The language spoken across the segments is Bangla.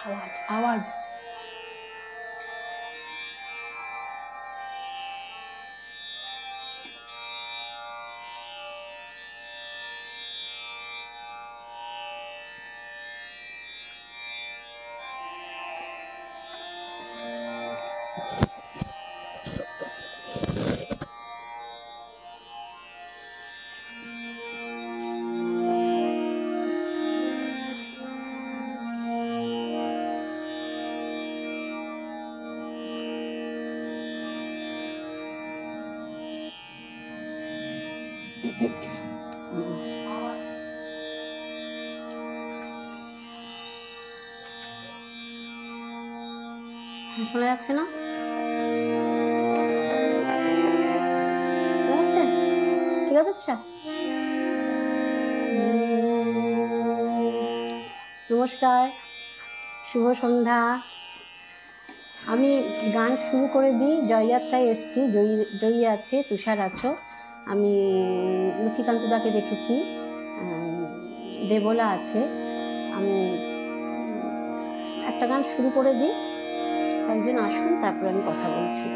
आवाज आवाज শোনা যাচ্ছে না? ঠিক আছে। নমস্কার, শুভ সন্ধ্যা। আমি গান শুরু করে দিই। জয়যাত্রায় এসেছি, জয়ী আছে, তুষার আছো, আমি লক্ষ্মীকান্তদাকে দেখেছি, দেবলা আছে। আমি একটা গান শুরু করে দিই, একজন আসুন, তারপর আমি কথা বলছি।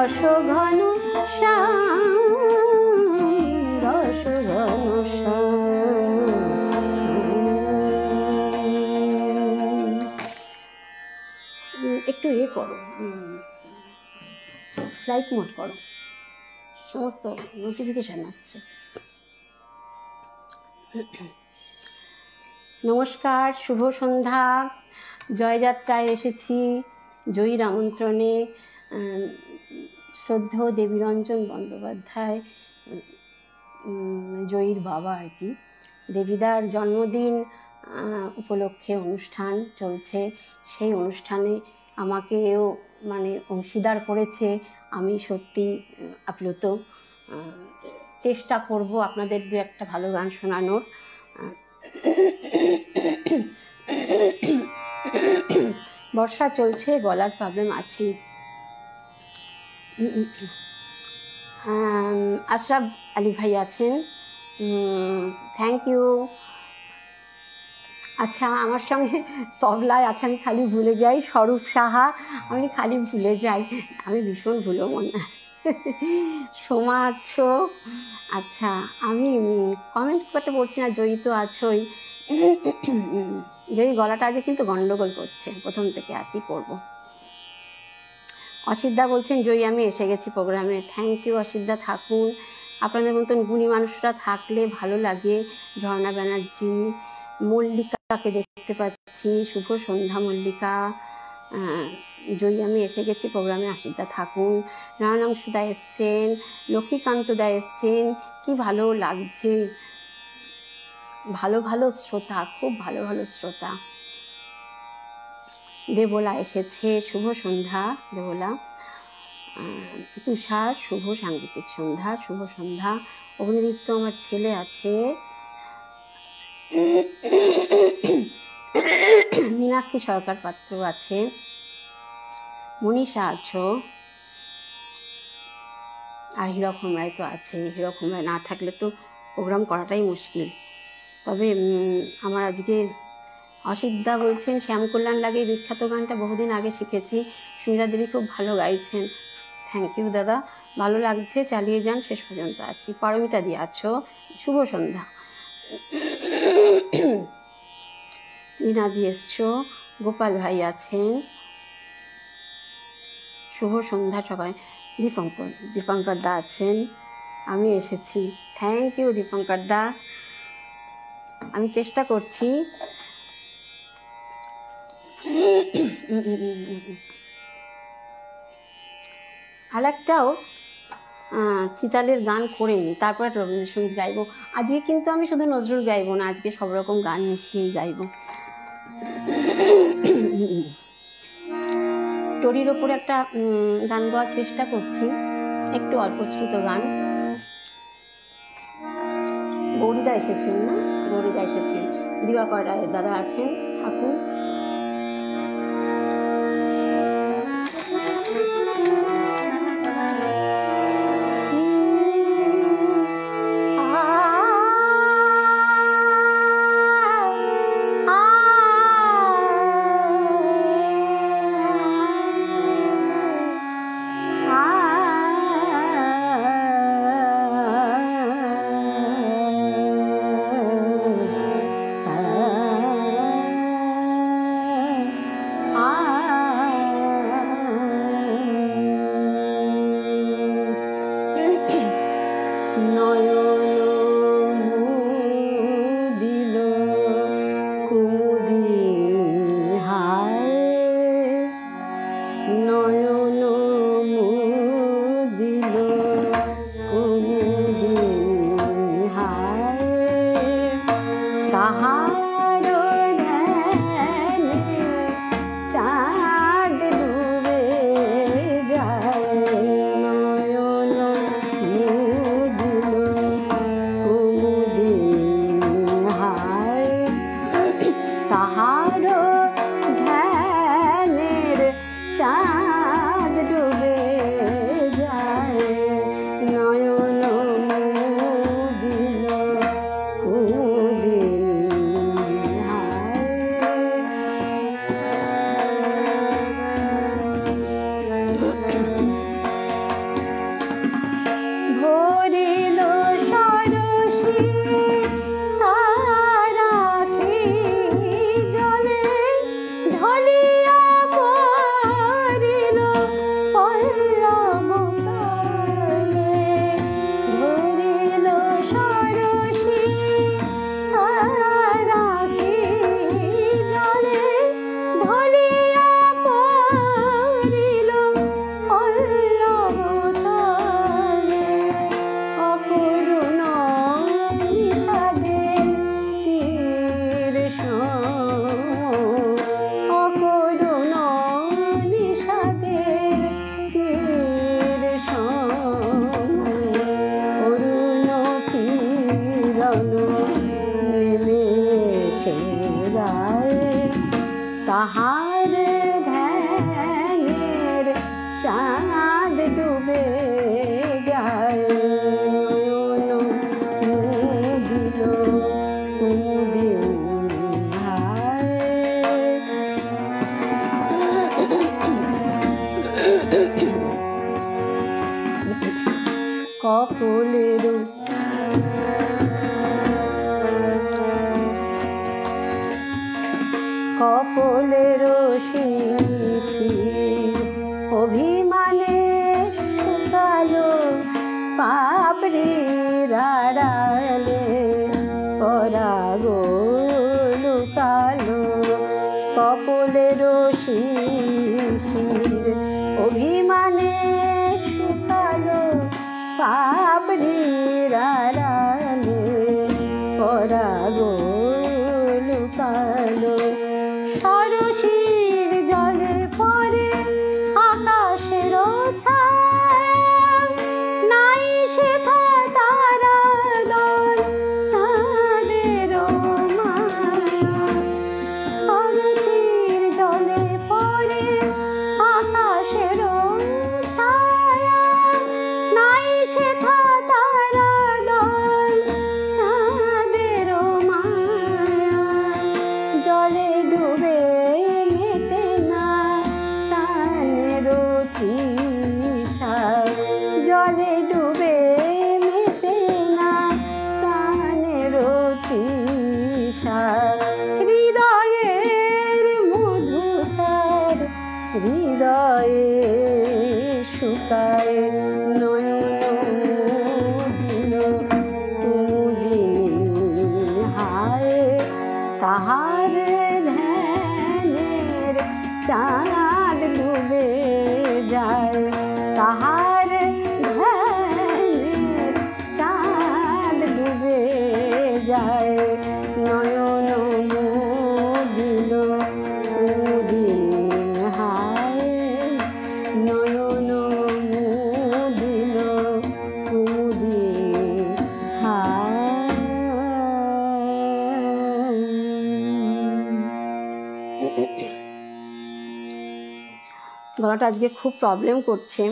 রস ঘন শ্যাম, রস ঘন একটু করো, ফ্লাইট মোড করো, সমস্ত নোটিফিকেশান আসছে। নমস্কার, শুভ সন্ধ্যা। জয়যাত্রায় এসেছি জয়ীর আমন্ত্রণে। শ্রদ্ধেয় দেবীরঞ্জন বন্দ্যোপাধ্যায়, জয়ীর বাবা আর কি, দেবীদার জন্মদিন উপলক্ষে অনুষ্ঠান চলছে। সেই অনুষ্ঠানে আমাকেও মানে অংশীদার করেছে। আমি সত্যি আপ্লুত। চেষ্টা করব আপনাদের দু একটা ভালো গান শোনানোর। বর্ষা চলছে, গলার প্রবলেম আছে। আশরাফ আলী ভাই আছেন, থ্যাংক ইউ। আচ্ছা, আমার সঙ্গে তবলায় আছে, আমি খালি ভুলে যাই, স্বরূপ সাহা, আমি খালি ভুলে যাই, আমি ভীষণ ভুলো মনে। সোমা আছো? আচ্ছা, আমি কমেন্ট করতে বলছি না, জয়ী তো আছোই। জয়ী গলাটা আজ কিন্তু গন্ডগোল করছে প্রথম থেকে, আর কি করবো। অসিদ্ধা বলছেন জয়ী আমি এসে গেছি প্রোগ্রামে, থ্যাংক ইউ অসিদ্ধা, থাকুন। আপনাদের মতন গুণী মানুষরা থাকলে ভালো লাগে। ঝর্ণা ব্যানার্জি, মল্লিকাকে দেখতে পাচ্ছি, শুভ সন্ধ্যা মল্লিকা। জয়ী আমি এসে গেছি প্রোগ্রামে, অসিদ্ধা থাকুন। নারায়ণাংশুদা এসছেন, লক্ষ্মীকান্তদা এসছেন, কি ভালো লাগছে। ভালো ভালো শ্রোতা, খুব ভালো ভালো শ্রোতা। দেবলা এসেছে, শুভ সন্ধ্যা দেবলা। তুষার, শুভ সাংগীতিক সন্ধ্যা, শুভ সন্ধ্যা। অগ্নিদীপ্ত আমার ছেলে আছে। মীনাক্ষী সরকার পাত্র আছে, মনীষা আছো, আর হীরক হোমরায় তো আছে। হীরক হোমরায় না থাকলে তো প্রোগ্রাম করাটাই মুশকিল। তবে আমার আজকে অসিদ্ধা বলছেন শ্যামকল্যাণ লাগে বিখ্যাত গানটা বহুদিন আগে শিখেছি, সুমিতা দেবী খুব ভালো গাইছেন। থ্যাংক ইউ দাদা, ভালো লাগছে, চালিয়ে যান, শেষ পর্যন্ত আছি। পারমিতা দি আছো, শুভ সন্ধ্যা। রিনা দি এসছো, গোপাল ভাই আছেন, শুভ সন্ধ্যা সবাই। দীপঙ্কর দা আছেন, আমি এসেছি, থ্যাংক ইউ দীপঙ্কর দা, আমি চেষ্টা করছি। আর একটাও চিতালের গান করে নিই, তারপরে রবীন্দ্রসঙ্গীত গাইবো। আজকে কিন্তু আমি শুধু নজরুল গাইবো না, আজকে সব রকম গান মিশিয়েই গাইবো। টরির ওপরে একটা গান গাওয়ার চেষ্টা করছি, একটু অল্পশ্রুত গান। গৌরীদা এসেছেন না? গৌরীদা এসেছেন, দিবাকর রায় দাদা আছেন, থাকুন। ভেসে যায়, তাহার ধ্যানের চাঁদ ডুবে যায়। দিল কুমুদিনী হায়, কপলের কপলের শিশির অভিমানে শুকালো, পাপড়ির আড়ালে পরাগ লুকালো। কপলের শিশির অভিমানে শুকালো, পাপড়ির আড়ালে পরাগ লুকালো। সরসীর জলে পড়ে আকাশের ছায়া, নাই সেথা তারা দল চাঁদের মায়া। সরসীর জলে পড়ে আকাশের ছায়া, নাই সেথা তারা দল চাঁদের মায়া। জলে ডুবে মেটে না প্রাণের তৃষা, জলে ডুবে মেটে না প্রাণের তৃষা। হৃদয়ের মধু তার হৃদয়ে শুকায়, নয়ন দিল কুমুদিনী হায়, তাহার ধ্যানের চাঁদ ডুবে যায়, তাহার ধ্যানের চাঁদ ডুবে যায়। নয়ন দিল কুমুদিনী হায়, নয়ন দিল কুমুদিনী হায়। গলাটা আজকে খুব প্রবলেম করছে,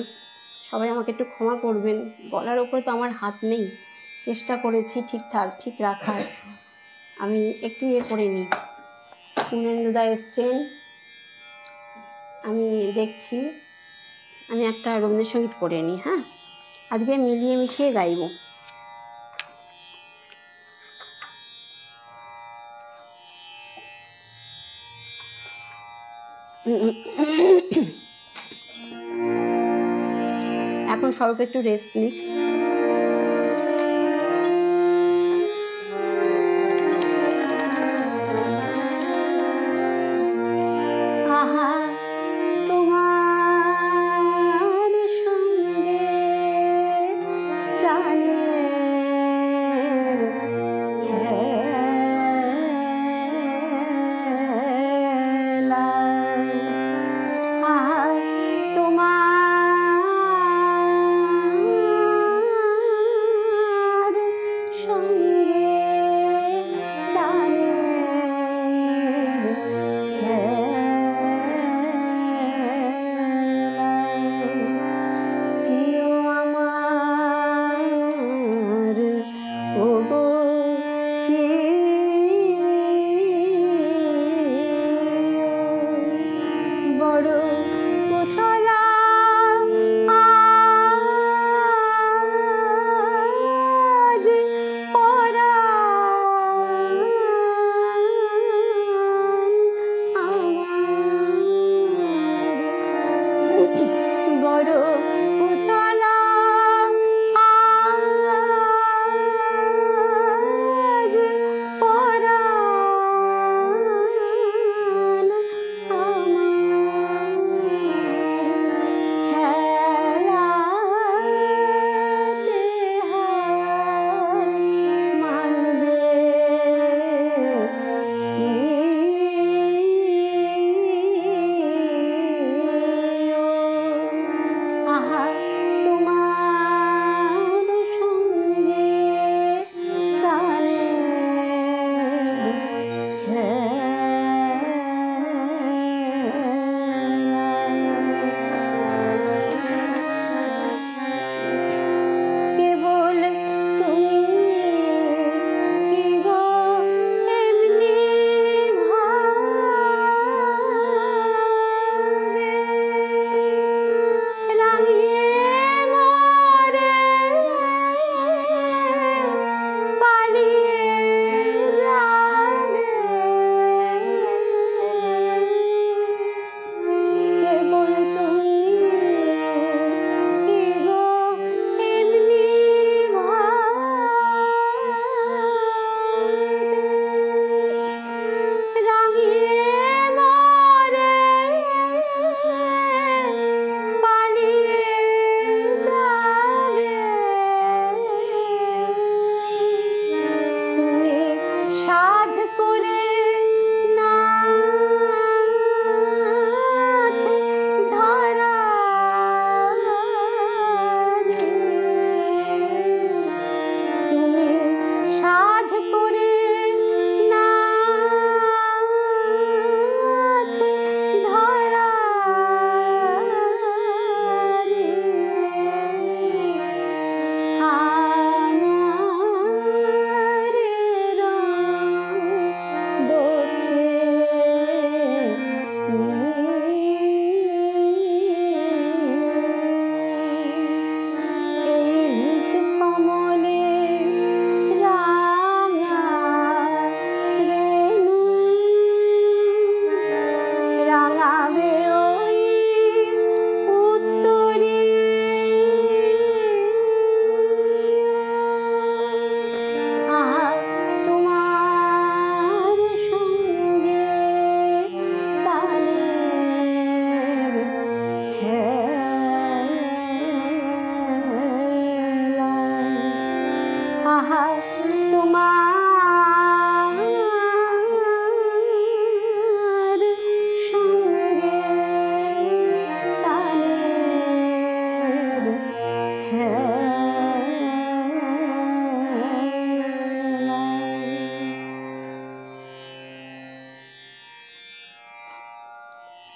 সবাই আমাকে একটু ক্ষমা করবেন। গলার ওপরে তো আমার হাত নেই, চেষ্টা করেছি ঠিকঠাক ঠিক রাখার। আমি একটু করে নিই। পূর্ণেন্দুদা এসছেন, আমি দেখছি। আমি একটা রবীন্দ্রসঙ্গীত করে নিই। হ্যাঁ, আজকে মিলিয়ে মিশিয়ে গাইব। এখন স্বরূপ একটু রেস্ট নিক। আহা তোমার সঙ্গে প্রাণের খেলা, আহা তোমার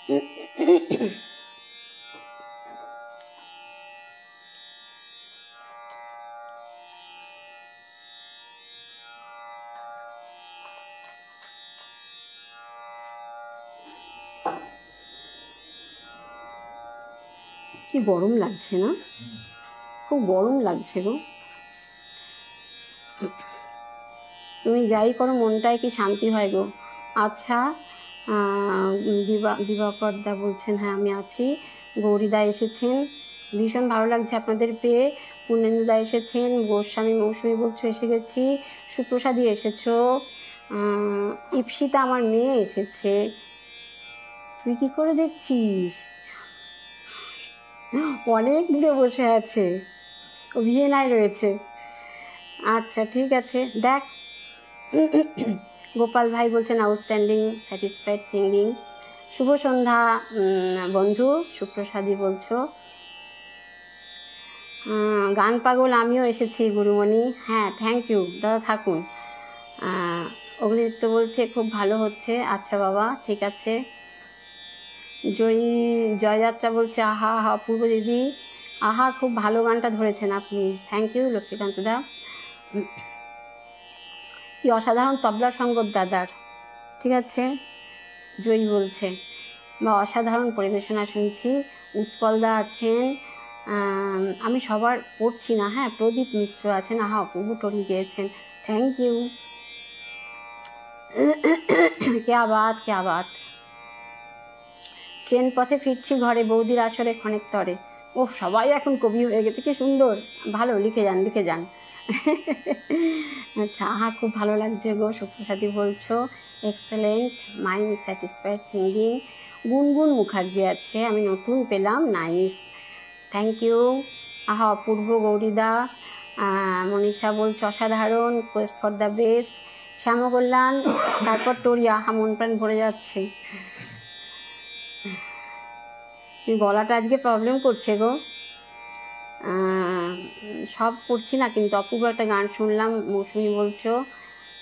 কি গরম লাগছে না, খুব গরম লাগছে গো। তুমি যাই করো মনটায় কি শান্তি হয় গো। আচ্ছা, দিবাকর দা বলছেন হ্যাঁ আমি আছি। গৌরীদা এসেছেন, ভীষণ ভালো লাগছে আপনাদের পেয়ে। পূর্ণেন্দুদা এসেছেন, গোস্বামী মৌসুমী বলছো এসে গেছি, সুপ্রসাদী এসেছো, ইপসিতা আমার মেয়ে এসেছে। তুই কি করে দেখছিস? অনেক দূরে বসে আছে, ও ভিয়েনায় রয়েছে। আচ্ছা ঠিক আছে, দেখ। গোপাল ভাই বলছেন আউটস্ট্যান্ডিং, স্যাটিসফাইড সিঙ্গিং। শুভ সন্ধ্যা বন্ধু, সুপ্রসাদী বলছো। গান পাগল আমিও এসেছি গুরুমণি। হ্যাঁ থ্যাংক ইউ দাদা, থাকুন। অগ্নিদীপ্ত বলছে খুব ভালো হচ্ছে। আচ্ছা বাবা ঠিক আছে। জয়যাত্রা বলছে আহা আহা পূর্ব দিদি, আহা খুব ভালো গানটা ধরেছেন আপনি, থ্যাংক ইউ লক্ষ্মীকান্ত দা। কি অসাধারণ তবলা সঙ্গত দাদার, ঠিক আছে জয়ী বলছে, বা অসাধারণ পরিবেশনা শুনছি। উৎপলদা আছেন, আমি সবার পড়ছি না। হ্যাঁ প্রদীপ মিশ্র আছেন, আহা অপূর্ব টরি গেয়েছেন, থ্যাংক ইউ। ক্যা বাত ক্যা বাত। ট্রেন পথে ফিরছি ঘরে, বৌদির আসরে ক্ষণেক তরে। ও সবাই এখন কবি হয়ে গেছে, কি সুন্দর, ভালো লিখে যান লিখে যান। আচ্ছা আহা খুব ভালো লাগছে গো, সুপ্রসাদী বলছো এক্সেলেন্ট, মাইন্ড স্যাটিসফাইড সিঙ্গিং। গুনগুন মুখার্জি আছে, আমি নতুন পেলাম, নাইস, থ্যাংক ইউ। আহা অপূর্ব গৌরীদা। মনীষা বলছে অসাধারণ, কোয়েস্ট ফর দ্য বেস্ট। শ্যামকল্যাণ, তারপর টরি, আহা মন প্রাণ ভরে যাচ্ছে। গলাটা আজকে প্রবলেম করছে গো, সব করছি না কিন্তু। অপূর্ব একটা গান শুনলাম, মৌসুমি বলছো,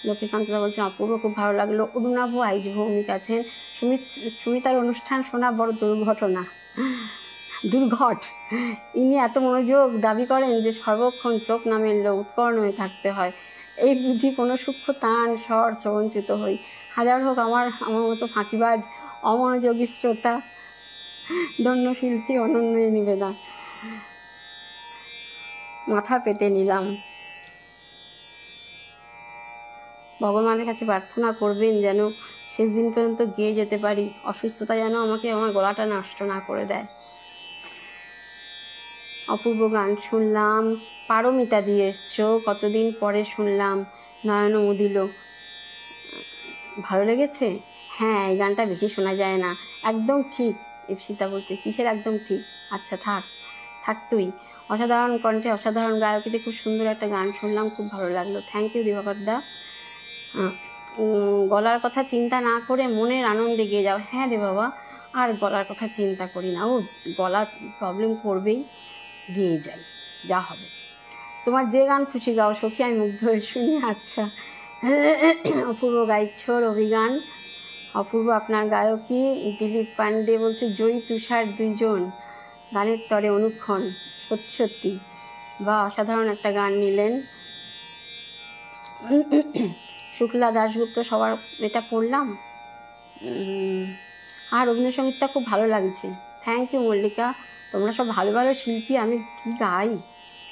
লক্ষ্মীকান্তদা বলছেন অপূর্ব খুব ভালো লাগলো। অরুণাভ আইজ ভৌমিক আছেন, সুমিতার অনুষ্ঠান শোনা বড় দুর্ঘট। ইনি এত মনোযোগ দাবি করেন যে সর্বক্ষণ চোখ না মেললেও উৎকর্ণ হয়ে থাকতে হয়। এই বুঝি কোনো সূক্ষ্ম তান স্বর শ্রবঞ্চিত হই। হাজার হোক আমার মতো ফাঁকিবাজ অমনোযোগী শ্রোতা, ধন্য শিল্পী অনন্য নিবেদন। মাথা পেতে নিলাম। ভগবানের কাছে প্রার্থনা করবেন যেন শেষ দিন পর্যন্ত গিয়ে যেতে পারি, অসুস্থতা যেন আমাকে আমার গলাটা নষ্ট না করে দেয়। অপূর্ব গান শুনলাম, পারমিতা দিয়ে এসছো, কতদিন পরে শুনলাম, নয়ন মুদিল, ভালো লেগেছে। হ্যাঁ এই গানটা বেশি শোনা যায় না, একদম ঠিক। ইপসিতা বলছে কিসের একদম ঠিক? আচ্ছা থাক থাক তুই। অসাধারণ কণ্ঠে অসাধারণ গায়কিতে খুব সুন্দর একটা গান শুনলাম, খুব ভালো লাগলো, থ্যাংক ইউ দিবাকর দা। গলার কথা চিন্তা না করে মনের আনন্দে গিয়ে যাও। হ্যাঁ রে বাবা, আর গলার কথা চিন্তা করি না, ও গলা প্রবলেম করবেই, গিয়ে যাই যা হবে। তোমার যে গান খুশি গাও সখী, আমি মুগ্ধ হয়ে শুনি। আচ্ছা অপূর্ব গাইছ রবি গান। অপূর্ব আপনার গায়কী। দিলীপ পান্ডে বলছে জয়ী তুষার দুইজন গানের তরে অনুক্ষণ, সত্যি সত্যি বা অসাধারণ একটা গান নিলেন। শুক্লা দাশগুপ্ত সবার এটা পড়লাম। আর রবীন্দ্রসঙ্গীতটা খুব ভালো লাগছে, থ্যাংক ইউ মল্লিকা। তোমরা সব ভালো ভালো শিল্পী, আমি কি গাই,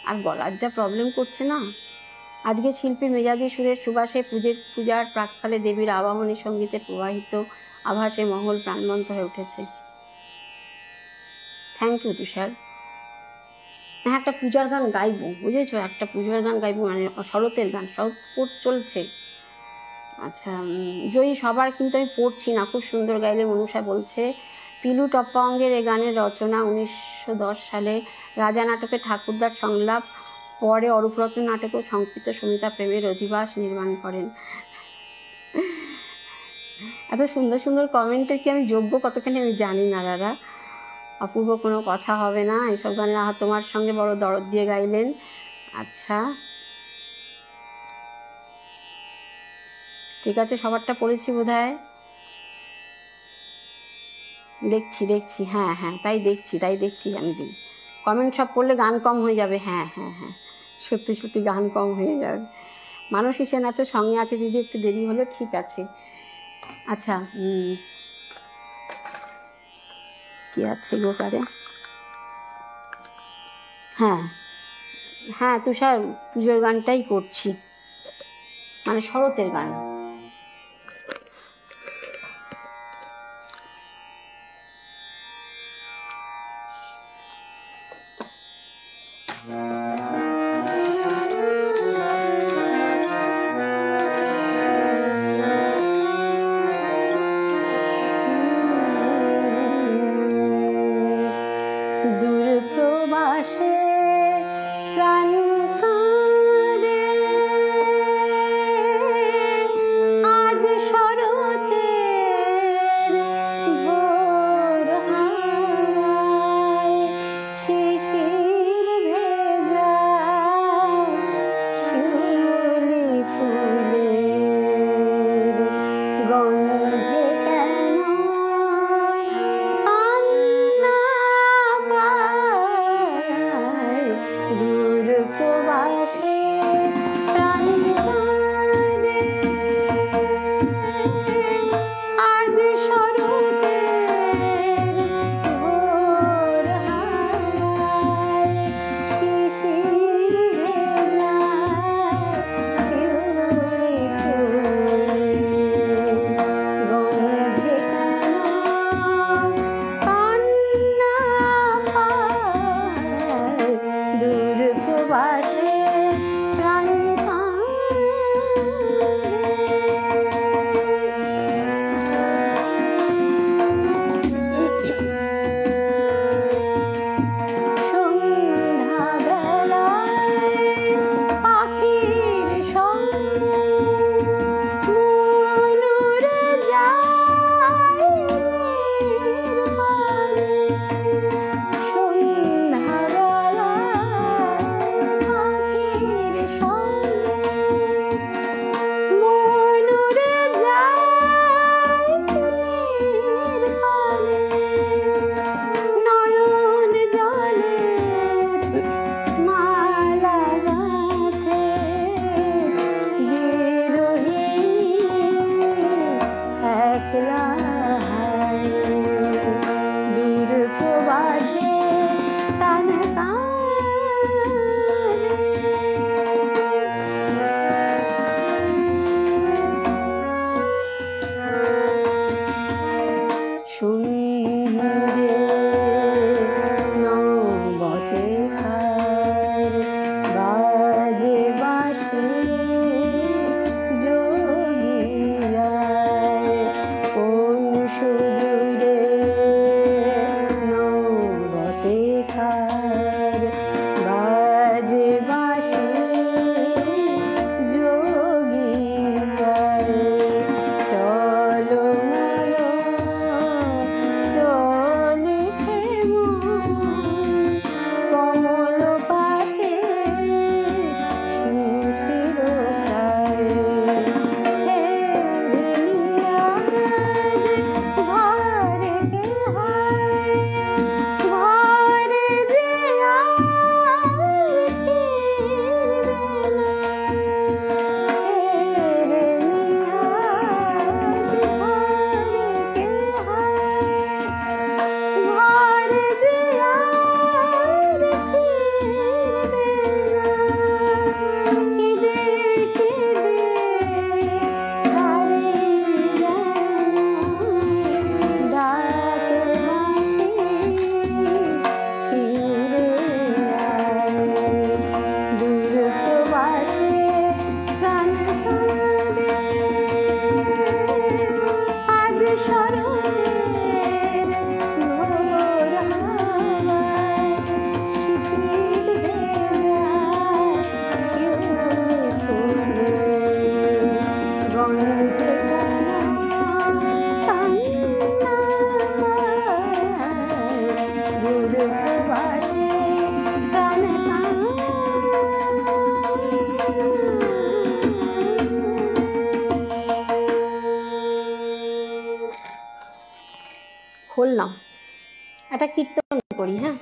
আর গলার যা প্রবলেম করছে না। আজকে শিল্পীর মেজাজি সুরের সুবাসে পূজার প্রাককালে দেবীর আবাহনী সঙ্গীতে প্রবাহিত আভাসে মহল প্রাণবন্ত হয়ে উঠেছে। থ্যাংক ইউ তুষার। হ্যাঁ একটা পূজার গান গাইবো, বুঝেছো, একটা পূজার গান গাইবো, মানে শরতের গান, শরৎ চলছে। আচ্ছা জয়ী সবার কিন্তু আমি পড়ছি না, খুব সুন্দর গাইলে মনুষা বলছে। পিলু টপ্পাঙ্গের এই গানের রচনা 1910 সালে রাজা নাটকে ঠাকুরদার সংলাপ, পরে অরূপরত্ন নাটকেও সংকৃত সুমিতা প্রেমের অধিবাস নির্মাণ করেন। এত সুন্দর সুন্দর কমেন্টের কি আমি যোগ্য কতখানি আমি জানি না দাদা। অপূর্ব কোনো কথা হবে না, এসব গান তোমার সঙ্গে বড় দরদ দিয়ে গাইলেন। আচ্ছা ঠিক আছে, সবারটা পড়েছি বোধহয়। দেখছি দেখছি, হ্যাঁ হ্যাঁ, তাই দেখছি আমি দিই। কমেন্ট সব পড়লে গান কম হয়ে যাবে। হ্যাঁ হ্যাঁ হ্যাঁ, সত্যি সত্যি গান কম হয়ে যাবে। মানসী সেন আছে, সঙ্গে আছে দিদি, একটু দেরি হলো, ঠিক আছে। আচ্ছা, কি আছে গোপারে? হ্যাঁ হ্যাঁ, তুষার পুজোর গানটাই করছি, মানে শরতের গান। দূর প্রবাসে প্রাণ কাঁদে, আজ শরতের ভোর হাওয়ায় শিশির ভেজা শিউলি ফুলের গন্ধে কেন কান্না পায়, দূর প্রবাসে প্রাণ কাঁদে, আজ শরতের ভোর হাওয়ায় শিশির ভেজা শিউলি ফুলের গন্ধে কেন কান্না পায়, দূর প্রবাসে প্রাণ সন্ধ্যাবেলায় পাখির সঙ্গে মন উড়ে যায় নির্বাণে, সন্ধ্যাবেলায় পাখির সঙ্গে মন উড়ে যায় নির্বাণে, নয়ন জলে মালা গাঁথে বিরহিণী একলা হায়, দূর প্রবাসে প্রাণ শুনবে নবতে হার বাজে বাঁশি যোগিরায়, ও খুললাম, একটা কীর্তন করি। হ্যাঁ,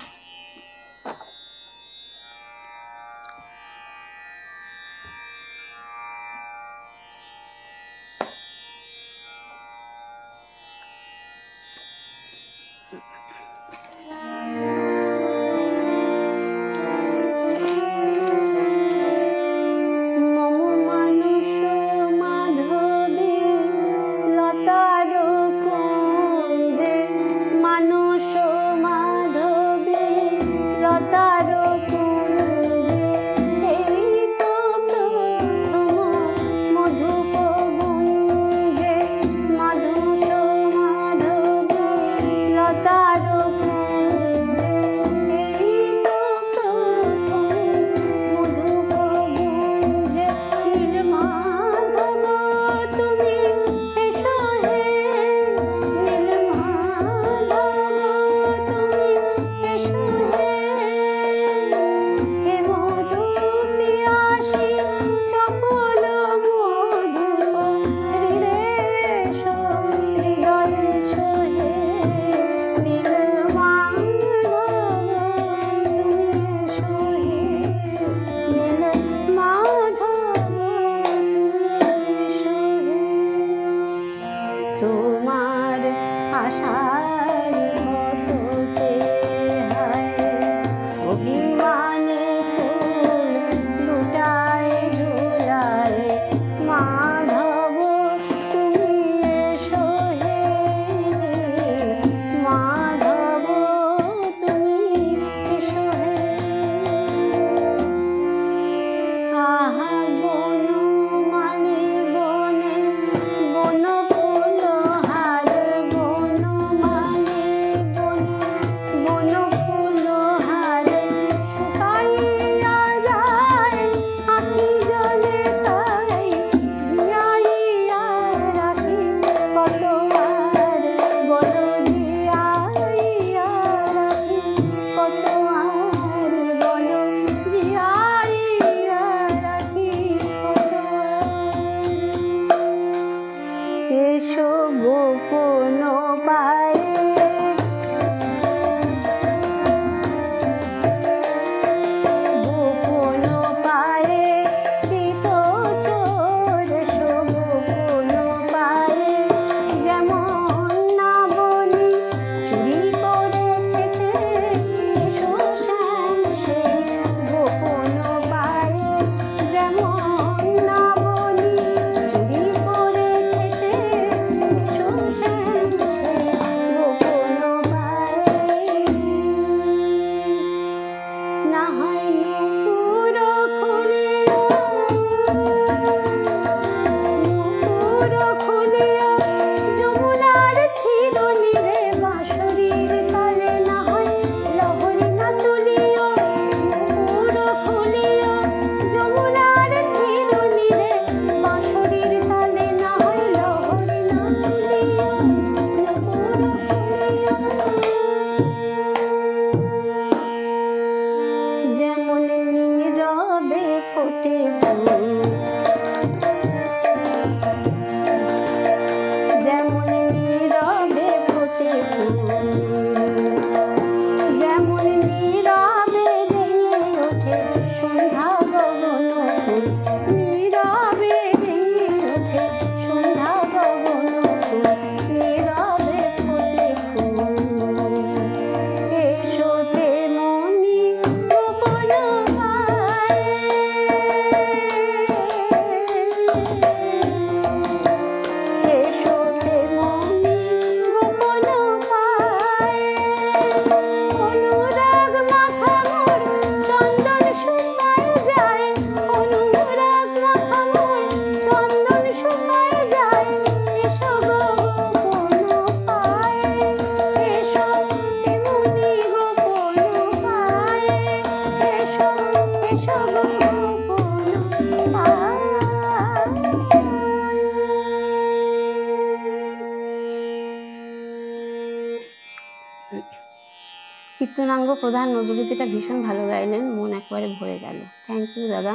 কীর্তনাঙ্গ প্রধান নজরুলগীতিটা ভীষণ ভালো গাইলেন, মন একবারে ভরে গেল। থ্যাংক ইউ দাদা।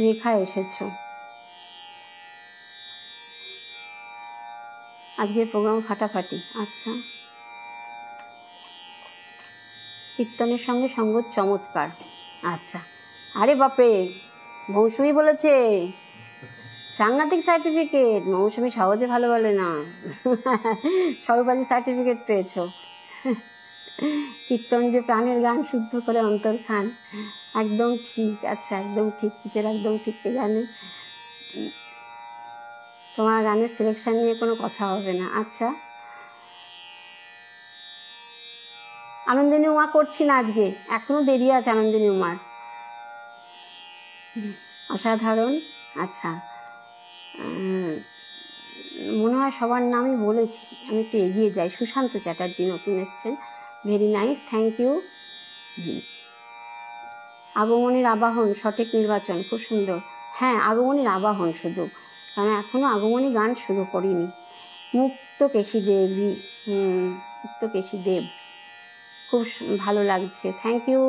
রেখা এসেছো। আজকের প্রোগ্রাম ফাটাফাটি। আচ্ছা, কীর্তনের সঙ্গে সঙ্গত চমৎকার। আচ্ছা, আরে বাপরে, মৌসুমি বলেছে সাংঘাতিক সার্টিফিকেট। মৌসুমি সহজে ভালো বলে না। সর্বাজি সার্টিফিকেট পেয়েছো। কীর্তন যে প্রাণের গান শুদ্ধ করে অন্তর খান, একদম ঠিক। আচ্ছা, একদম ঠিক। কিসের একদম ঠিক কে জানে? তোমার গানের সিলেকশন নিয়ে কোনো কথা হবে না। আচ্ছা, আনন্দিনী উমা করছি না আজকে, এখনো দেরি আছে আনন্দিনী উমার। অসাধারণ। আচ্ছা, মনে হয় সবার নামই বলেছি, আমি একটু এগিয়ে যাই। সুশান্ত চ্যাটার্জি নতুন এসছেন, ভেরি নাইস, থ্যাংক ইউ। আগমনীর আবাহন, সঠিক নির্বাচন, খুব সুন্দর। হ্যাঁ, আগমনীর আবাহন শুধু, কারণ এখনও আগমনী গান শুরু করিনি। মুক্তকেশী দেবী, মুক্তকেশী দেব, খুব ভালো লাগছে, থ্যাংক ইউ।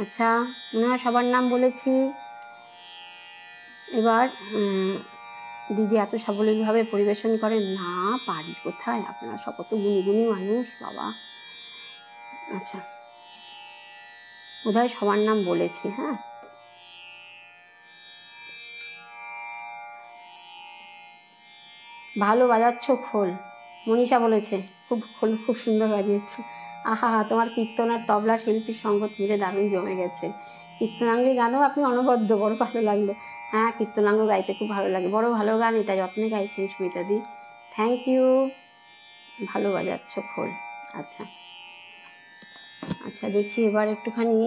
আচ্ছা, মনে হয় সবার নাম বলেছি। এবার দিদি এত সাবলীলভাবে পরিবেশন করেন, না পারি কোথায়, আপনারা সকত গুণী গুণী মানুষ বাবা। আচ্ছা, বোধহয় সবার নাম বলেছি। হ্যাঁ, ভালো বাজাচ্ছ খোল, মনীষা বলেছে, খুব খোল খুব সুন্দর বাজিয়েছ। আহা, তোমার কীর্তন আর তবলা শিল্পীর সঙ্গত মিলে দারুণ জমে গেছে। কীর্তনাঙ্গের গানও আপনি অনবদ্য, বড় ভালো লাগলো। হ্যাঁ, কীর্তনাঙ্গ গাইতে খুব ভালো লাগে, বড় ভালো গান, এটা যত্নে গাইছেন সুমিতা দি, থ্যাংক ইউ। ভালো বাজাচ্ছ খোল। আচ্ছা আচ্ছা, দেখি এবার একটুখানি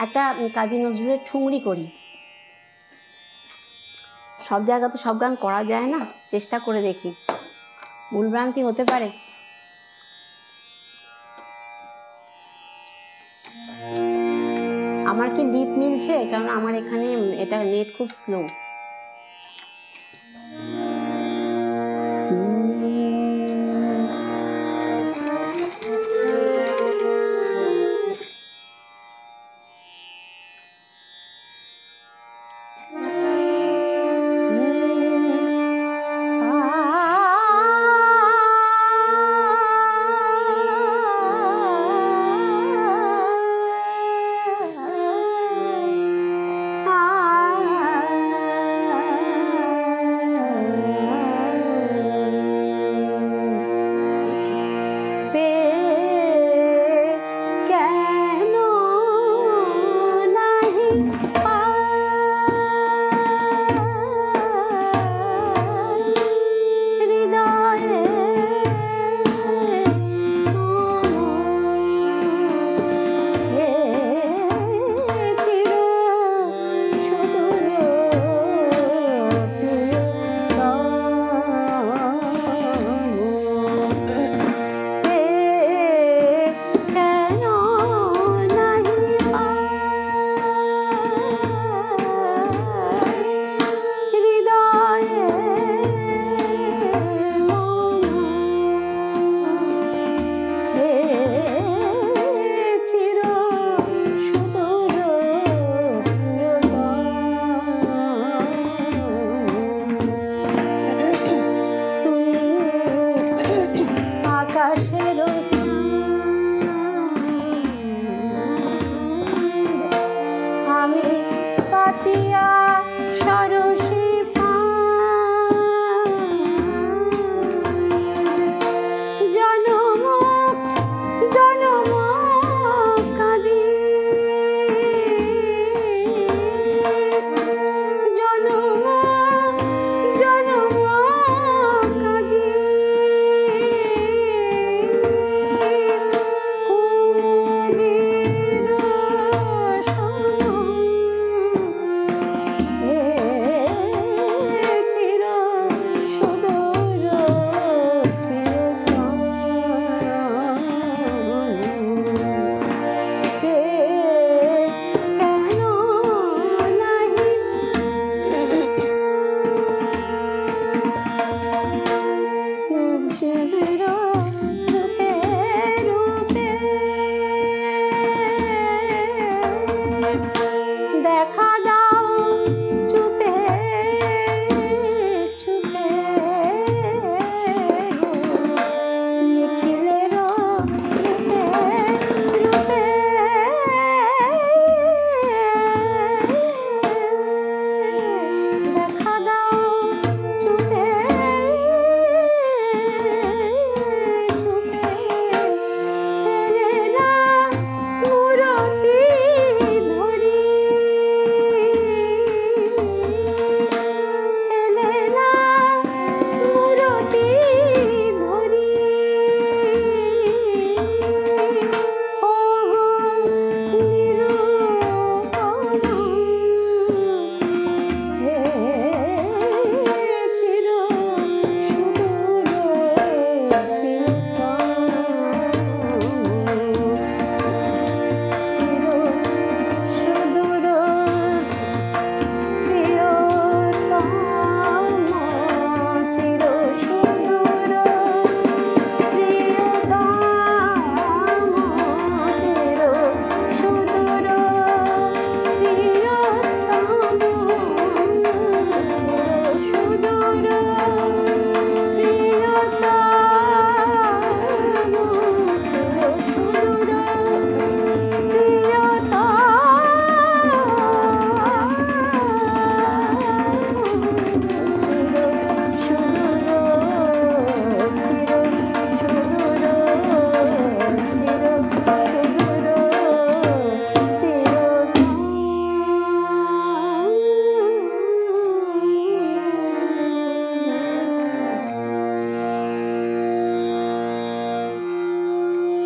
একটা কাজী নজরুলের ঠুংরি করি। সব জায়গা তো সব গান করা যায় না, চেষ্টা করে দেখি, ভুলভ্রান্তি হতে পারে। আমার কি লিপ মিলছে? কারণ আমার এখানে এটা নেট খুব স্লো।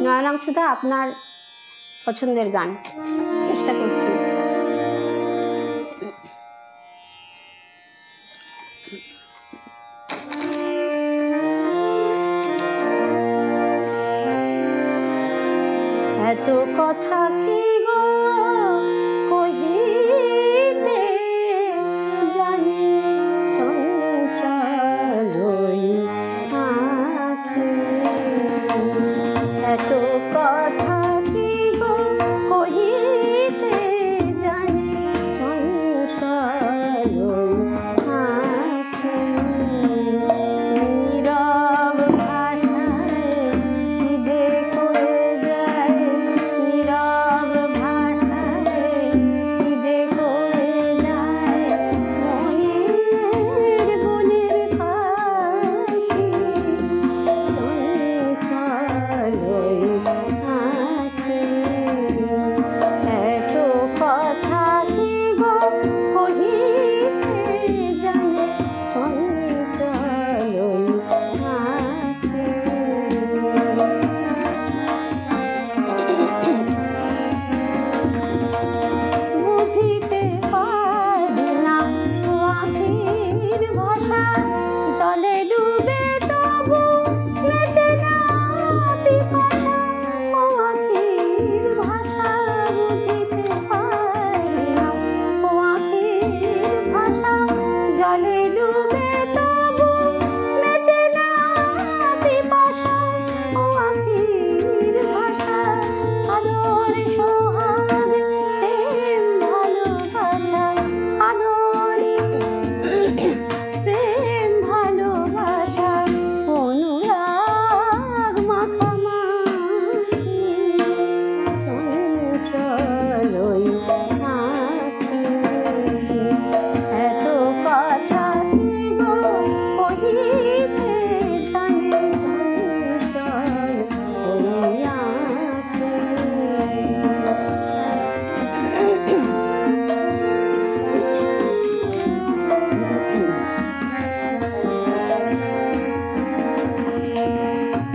নয়নাংশুদা, আপনার পছন্দের গান চেষ্টা করছি। এত কথা কি গো কহিতে জানি চঞ্চল আঁখি, এত কথা কি গো কহিতে জানি চঞ্চল আঁখি, নীরব ভাষায় কি যে করে যায়, নীরব ভাষায় কি যে করে যায় মনের গুণের পাখি, চঞ্চল আঁখি, এত কথা কি গো কহিতে জানি চঞ্চল আঁখি। বুঝিতে পারি না আখির ভাষা, জলে ডুবে তবু মেটে না পিপাসা, ও আখির ভাষা বুঝিতে পারি না, ও আখির ভাষা জলে ডুবে তবু মেটে না পিপাসা, ও আখির ভাষা আদর সোহাগ প্রেম ভালোবাসা, আদর প্রেম ভালোবাসা অনুরাগ মাখামাখি, চঞ্চল আঁখি, এত কথা কি গো কহিতে জানি চঞ্চল আঁখি।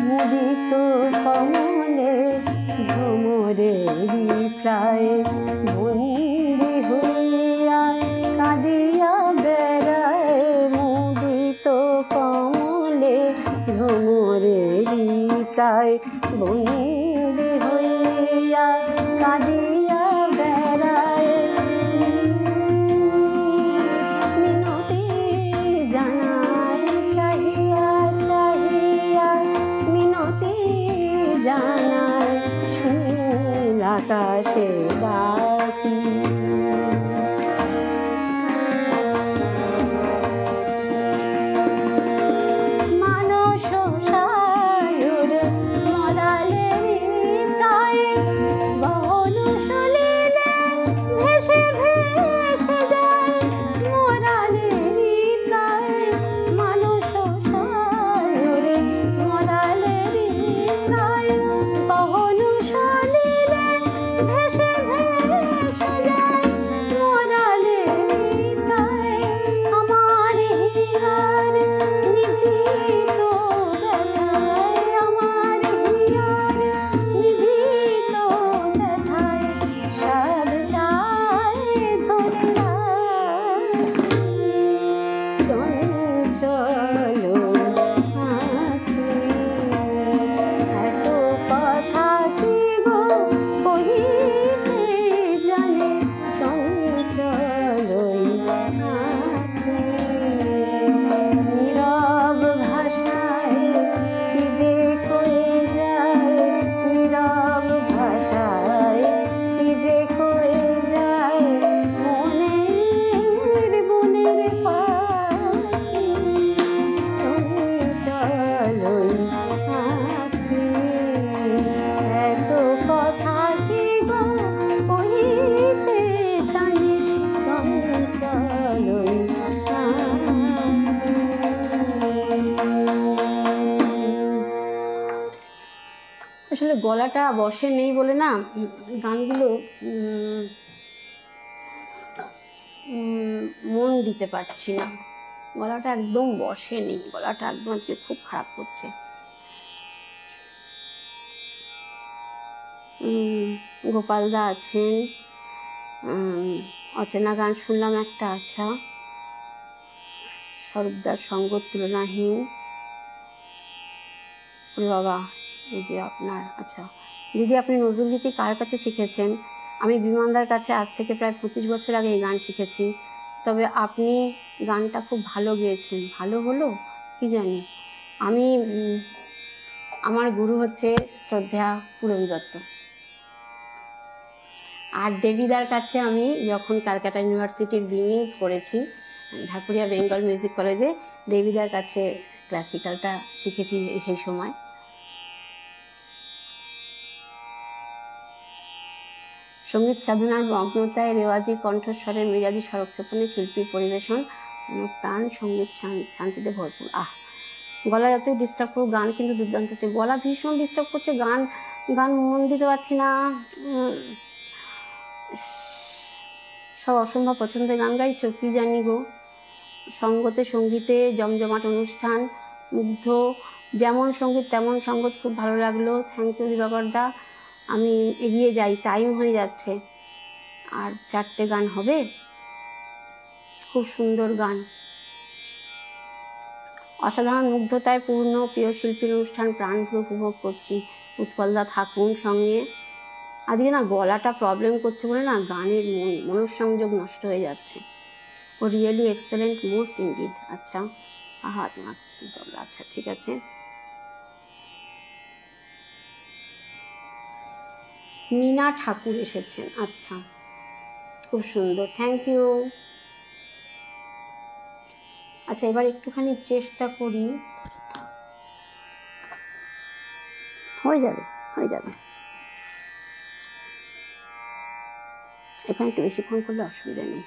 মুদিত কমলে ভ্রমরেরই প্রায় বন্দি হইয়া কাঁদিয়া বেড়ায়, মুদিত কমলে ভ্রমরেরই প্রায় বন্দি হইয়া কাঁদিয়া বেড়ায়, মিনতি জানায় চাহিয়া চাহিয়া, মিনতি জানায় সুনীল আকাশে ডাকি, মানস সায়রে মলালেরই প্রায় বহন সলিলে ভেসে ভেসে যায়, মরালেরই প্রায় মানস সায়রে মরালেরই প্রায় বহন সলিলে ভেসে ভেসে যায়, মরালেরই প্রায় আমার হিয়ার নিভৃত ব্যথায়, আমার হিয়ার নিভৃত ব্যথায় সাদ যায় ধরে রাখি, চঞ্চল আঁখি, এত কথা কি গো কহিতে জানি চঞ্চল আঁখি, নীরব ভাষায় কি যে করে যায়, নীরব ভাষায় কি যে করে যায় মনের গুণের পাখি, চঞ্চল আঁখি, এত কথা কি গো কহিতে জানি চঞ্চল আঁখি। আসলে গলাটা বসে নেই বলে না গানগুলো মন দিতে পারছি না, গলাটা একদম বসে নেই, গলাটা একদম আজকে খুব খারাপ করছে। গোপালদা আছেন, অচেনা গান শুনলাম একটা, আচ্ছা, স্বরূপদার সঙ্গ তুলনাহীন, বাবা এই যে আপনার, আচ্ছা দিদি আপনি নজরুলগীতি কার কাছে শিখেছেন? আমি বিমানদার কাছে আজ থেকে প্রায় 25 বছর আগে এই গান শিখেছি, তবে আপনি গানটা খুব ভালো গেয়েছেন। ভালো হলো কি জানি, আমি আমার গুরু হচ্ছে শ্রদ্ধা পূরবী দত্ত। আর দেবীদার কাছে আমি যখন ক্যালকাটা ইউনিভার্সিটির বিমিংস করেছি, ঢাকুরিয়া বেঙ্গল মিউজিক কলেজে, দেবীদার কাছে ক্লাসিক্যালটা শিখেছি সেই সময়। সঙ্গীত সাধনার মগ্নতায় রেওয়াজি কণ্ঠস্বরের মেজাজি স্বরক্ষেপণে শিল্পীর পরিবেশন প্রাণ সঙ্গীত শান্তিতে ভরপুর। গলা যতই ডিস্টার্ব করুক গান কিন্তু দুর্দান্ত হচ্ছে। গলা ভীষণ ডিস্টার্ব করছে, গান গান মন দিতে পারছি না, সব অসম্ভব পছন্দের গান গাইছো কি জানি গো। সঙ্গতে সঙ্গীতে জমজমাট অনুষ্ঠান, মুগ্ধ, যেমন সঙ্গীত তেমন সঙ্গত, খুব ভালো লাগলো। থ্যাংক ইউ দিবাকরদা। আমি এগিয়ে যাই, টাইম হয়ে যাচ্ছে, আর 4টে গান হবে। খুব সুন্দর গান, অসাধারণ মুগ্ধতায় পূর্ণ প্রিয় শিল্পীর অনুষ্ঠান প্রাণভরে উপভোগ করছি। উৎপলদা থাকুন সঙ্গে। আজকে না গলাটা প্রবলেম করছে বলে না গানের মনঃসংযোগ নষ্ট হয়ে যাচ্ছে। ও রিয়েলি এক্সেলেন্ট, মোস্ট ইনডিড। আচ্ছা তোমার কি বলবো, আচ্ছা ঠিক আছে। মিনা ঠাকুর এসেছেন, আচ্ছা খুব সুন্দর, থ্যাংক ইউ। আচ্ছা এবার একটুখানি চেষ্টা করি, হয়ে যাবে হয়ে যাবে। এখানে একটু বেশিক্ষণ করলে অসুবিধা নেই।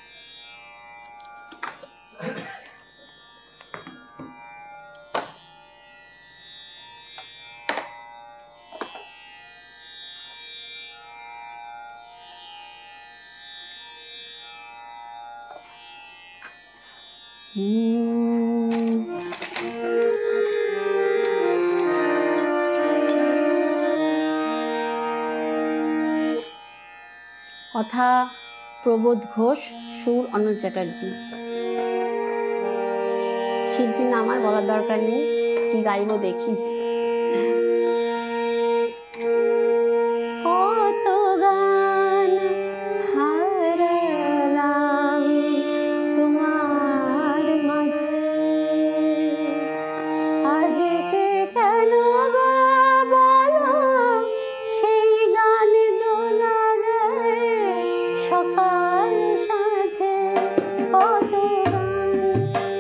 কথা প্রবোধ ঘোষ, সুর অনল চ্যাটার্জি। শিল্পীর নাম আর বলার দরকার নেই, কি গাইব দেখি। কত গান হারালাম তোমার মাঝে, আজকে কেন গো বলো সেই গান দোলা দেয় সকাল সাঁঝে। কত গান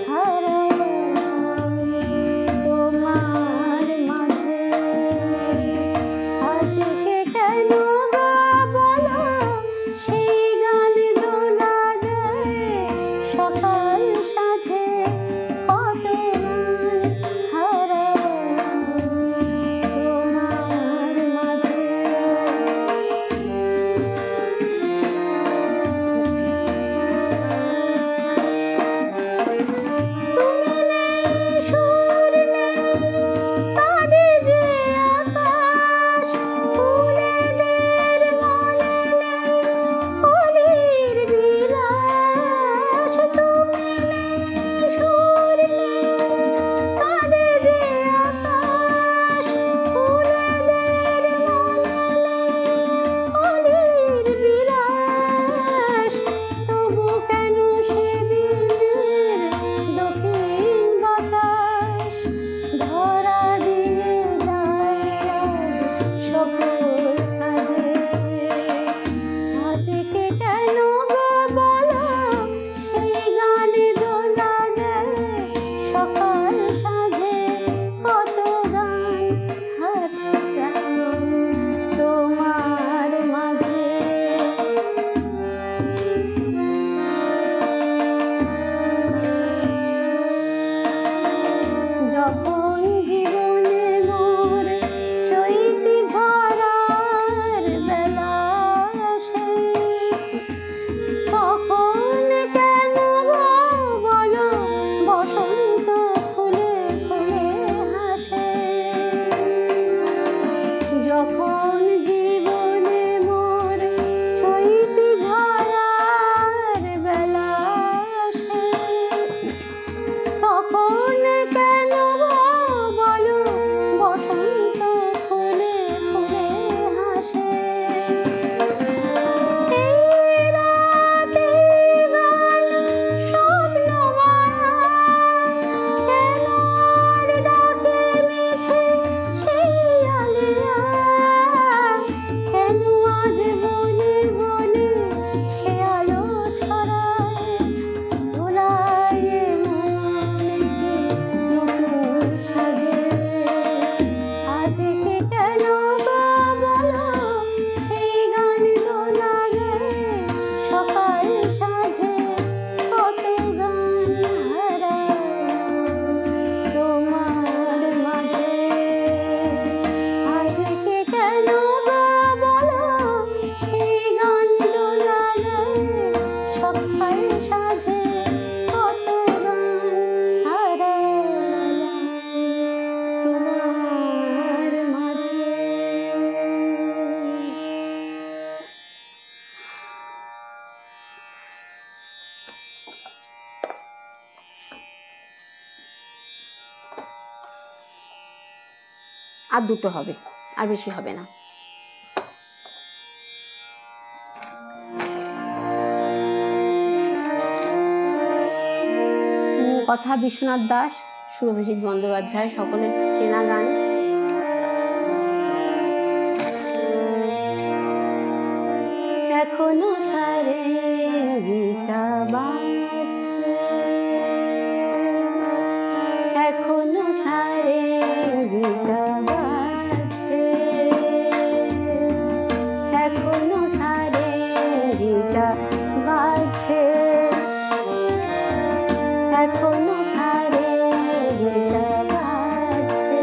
হারালাম তোমার মাঝে, আজকে কেন গো বলো সেই গান দোলা দেয় সকাল সাঁঝে। কত গান হারালাম তোমার মাঝে। তুমি নেই, সুর নেই, কাঁদে যে আকাশ, ফুলেদের মনে নেই অলির বিলাস। তুমি নেই, সুর নেই, কাঁদে যে আকাশ, ফুলেদের মনে নেই অলির বিলাস। তবু কেন সেদিনের দক্ষিণ বাতাস ধরা দিয়ে যায় আজ সকল কাজে। আজকে কেন গো বলো সেই গানে দোলা দেয় সকাল সাঁঝে। কত গান হারালাম তোমার মাঝে। যখন জীবনে মোর চৈতি ঝরার বেলা আসে, তখন কেন গো বলো বসন্ত ফুলে ফুলে হাসে। আর দুটো হবে, আর বেশি হবে না। কথা বিশ্বনাথ দাস, সুরভিজিৎ বন্দ্যোপাধ্যায়, সকলের চেনা গান। এখনো সারেঙ্গিটা বাজছে, এখনো সারেঙ্গিটা বাজছে, এখনো সারেঙ্গিটা বাজছে, এখনো সারেঙ্গিটা বাজছে,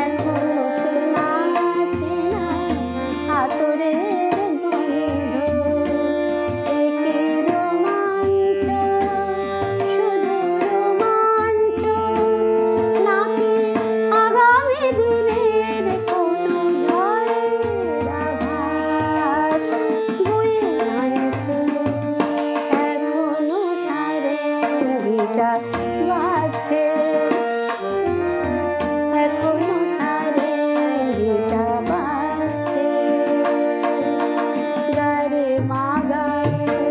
এখনো চেনা চেনা আতরের গন্ধ, একে রোমাঞ্চ, শুধু রোমাঞ্চ, নাকি আগামী দিনের কোনো ঝড়ের আভাস বয়ে আনছে, এখনো সারেঙ্গিটা বাজছে, এখনো সারেঙ্গিটা বাজছে, গারে মাগা রে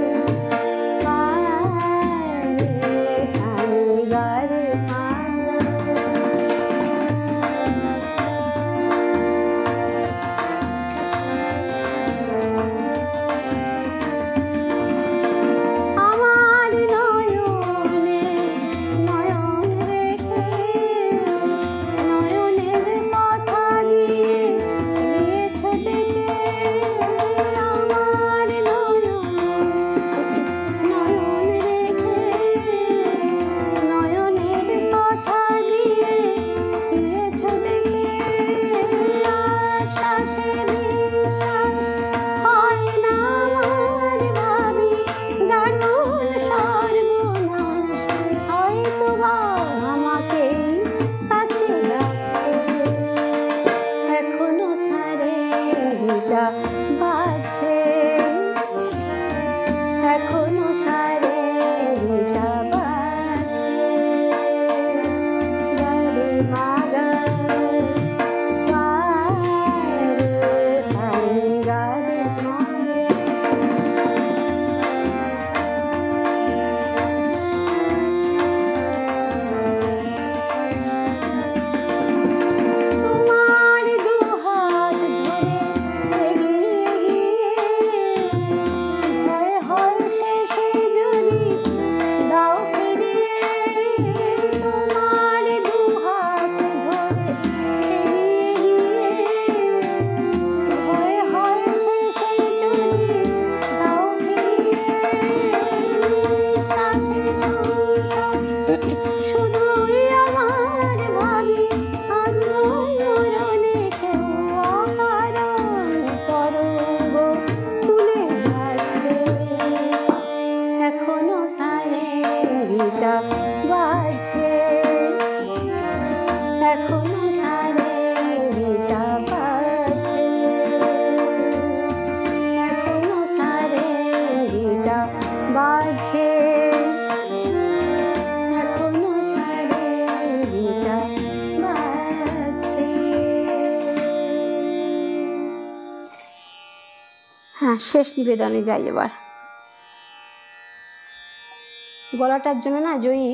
সানি গারে মাগা। আমার নয়নে নয়ন রেখে, নয়নের কথা দিয়ে দিয়েছ ডেকে, আমার নয়ন রেখে, নয়নের কথা দিয়ে দিয়েছ ডেকে, আশ্বাসে বিশ্বাস হয় না আমার, ভাবি দারুণ সর্বনাশ, হয়তো বা আমাকেই কাছে রাখছে, এখনো সারেঙ্গিটা বাজছে, এখনো সারেঙ্গিটা বাজছে, গারে মাগা রে সানি গারে মাগা। তোমার দুহাত ধরে এগিয়ে গিয়ে, ভয় হয় শেষে যদি দাও ফিরিয়ে, তোমার দুহাত ধরে এগিয়ে গিয়ে, ভয় হয় শেষে যদি দাও ফিরিয়ে, নিঃশ্বাসে শুধুই আমার ভাবি আজ মরণে কেউ অকারণ তরঙ্গ তুলে যাচ্ছে, এখনো সারেঙ্গিটা বাজছে, এখনো সারেঙ্গিটা বাজছে, এখনো সারেঙ্গিটা বাজছে, এখনো সারেঙ্গিটা বাজছে। হ্যাঁ, শেষ নিবেদনে যাই এবার। গলাটার জন্য না জয়ী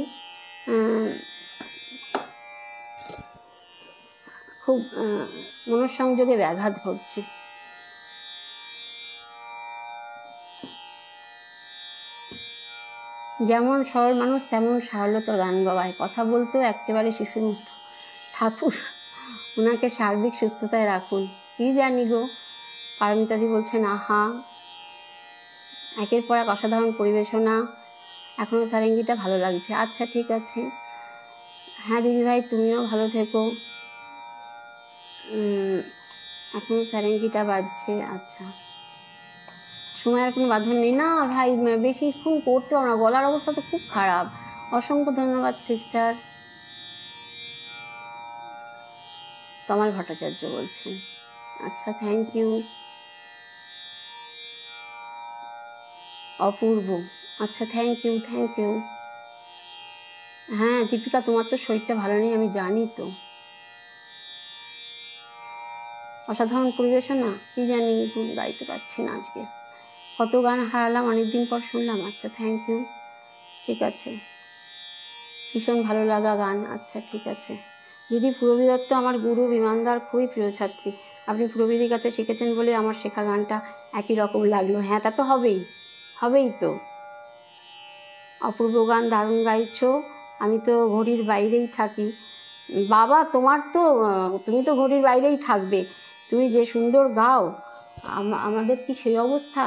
খুব মনঃসংযোগে ব্যাঘাত ঘটছে। যেমন সরল মানুষ তেমন সারলতা গান গাওয়ায়, কথা বলতেও একেবারে শিশুর মতো। ঠাকুর ওনাকে সার্বিক সুস্থতায় রাখুন। কি জানি গো। পারমিতাদি বলছেন আহা, একের পর এক অসাধারণ পরিবেশনা, এখনো সারেঙ্গিটা ভালো লাগছে। আচ্ছা ঠিক আছে, হ্যাঁ দিদিভাই তুমিও ভালো থেকো। এখনো সারেঙ্গিটা বাজছে। আচ্ছা, সময় আর কোনো বাঁধন নেই না ভাই, বেশিক্ষণ করতে পারো না, গলার অবস্থা তো খুব খারাপ। অসংখ্য ধন্যবাদ সিস্টার। তমাল ভট্টাচার্য বলছেন, আচ্ছা থ্যাংক ইউ। অপূর্ব, আচ্ছা থ্যাংক ইউ থ্যাংক ইউ। হ্যাঁ দীপিকা, তোমার তো শরীরটা ভালো নেই আমি জানি তো। অসাধারণ পরিবেশন না, কি জানি গাইতে পারছি না আজকে। কত গান হারালাম, অনেকদিন পর শুনলাম। আচ্ছা থ্যাংক ইউ, ঠিক আছে, ভীষণ ভালো লাগা গান। আচ্ছা ঠিক আছে দিদি, পুরবী দত্ত আমার গুরু, বিমানদার খুবই প্রিয় ছাত্রী। আপনি পুরবীদের কাছে শিখেছেন বলে আমার শেখা গানটা একই রকম লাগলো। হ্যাঁ তা তো হবেই, হবেই তো। অপূর্ব গান, দারুণ গাইছো। আমি তো ঘড়ির বাইরেই থাকি। বাবা তোমার তো, তুমি তো ঘড়ির বাইরেই থাকবে, তুমি যে সুন্দর গাও। আমাদের কি সেই অবস্থা?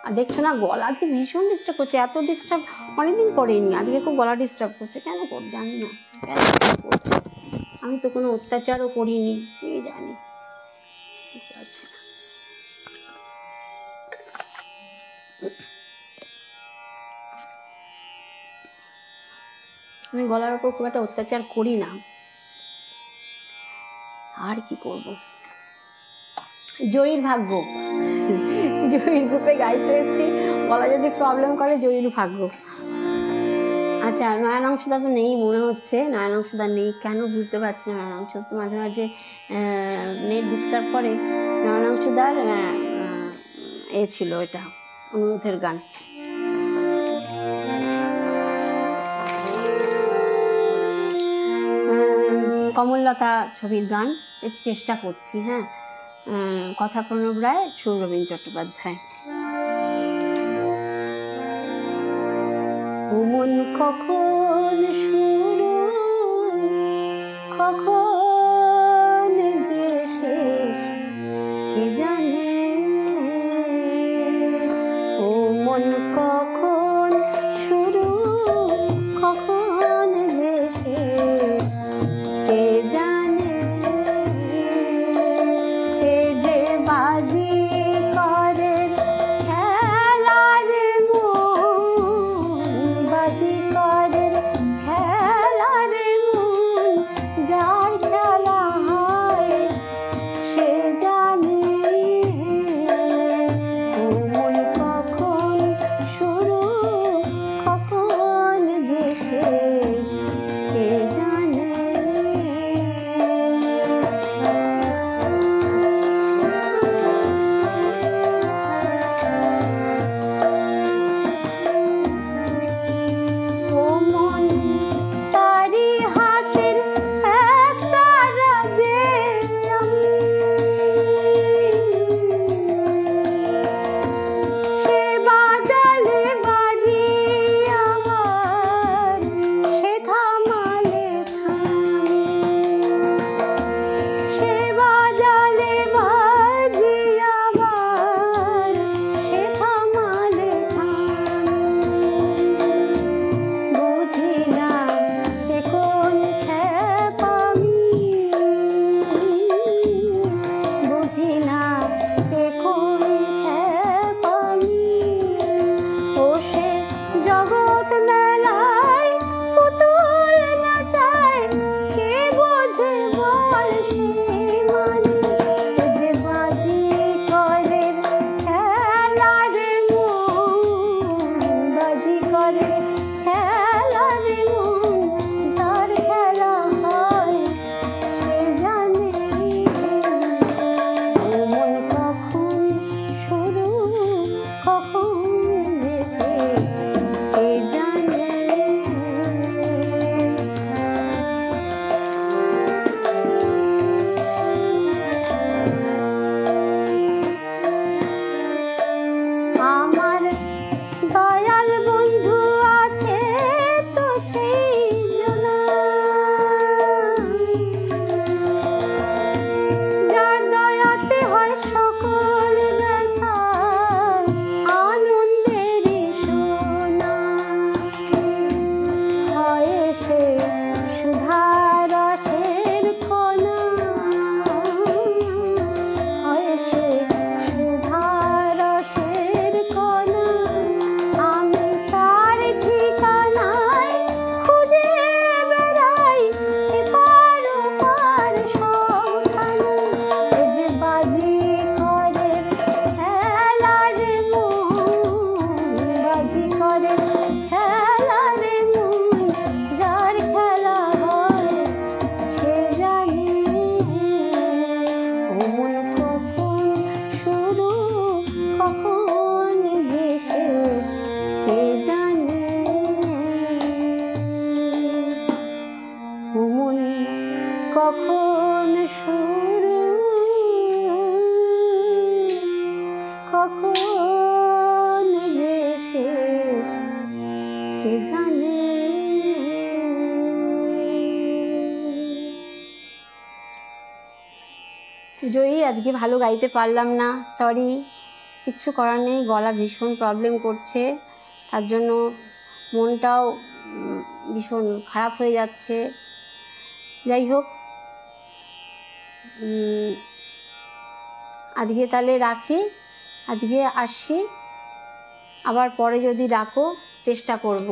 আর দেখছো না গলা আজকে ভীষণ ডিস্টার্ব করছে, এত ডিস্টার্ব অনেকদিন করেনি, আজকে খুব গলা ডিস্টার্ব করছে। কেন জানি না কেন করছে। আমি তো কোনো অত্যাচারও করিনি, কে জানি, বুঝতে পারছি না। আমি গলার ওপর খুব একটা অত্যাচার করি না, আর কি করব। জয়ীর ভাগ্য, জয়ীর গ্রুপে গাইতে এসেছি, গলা যদি প্রবলেম করে জয়ীর ভাগ্য। আচ্ছা নয়নাংশুদা তো নেই মনে হচ্ছে, নয়নাংশুদা নেই কেন বুঝতে পারছি না। নয়নাংশুদা তো মাঝে মাঝে নেট ডিস্টার্ব করে। নয়নাংশুদার এ ছিল এটা অনুরোধের গান। কমললতা ছবির গান চেষ্টা করছি। হ্যাঁ, কথা প্রণব রায়, সুর রবীন চট্টোপাধ্যায়। মন কখন শুরু কখন যে শেষ কে জানে, ও মন কখন শুরু কখন যে শেষ কে জানে, কে যে বাজি করে খেলার মন, বাজি করে খেলার কখন শুরু কখন যে শেষ কে জানে। জয়ী, আজকে ভালো গাইতে পারলাম না, সরি, কিচ্ছু করার নেই, গলা ভীষণ প্রবলেম করছে, তার জন্য মনটাও ভীষণ খারাপ হয়ে যাচ্ছে। যাই হোক, আজকে তাহলে রাখি, আজকে আসি, আবার পরে যদি ডাকো চেষ্টা করব।